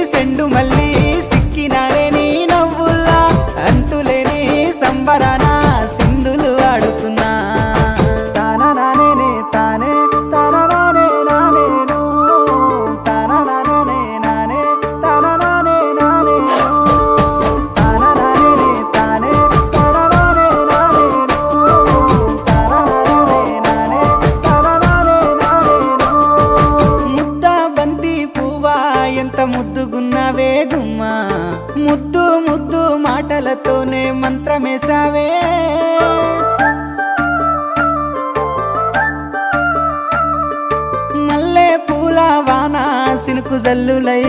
సెండు మళ్ళీ సిక్కినారే నీ నవ్వుల్లా అంతులేని సంబరాన సింధులు ఆడుతున్నా తాననానే తానే తాననానే నానేను తాననానే నానే తాననానే నానేను తాననానే తానే తాననానే నానేను తాననానే నానే తాననానే నానేను ముద్ద బంతి పువ్వా ఎంత ముద్దుగున్నావే గుమ్మా ముద్దు ముద్దు మాటలతోనే మంత్రమేసావే మల్లె పూల వాన సినుకు జల్లులై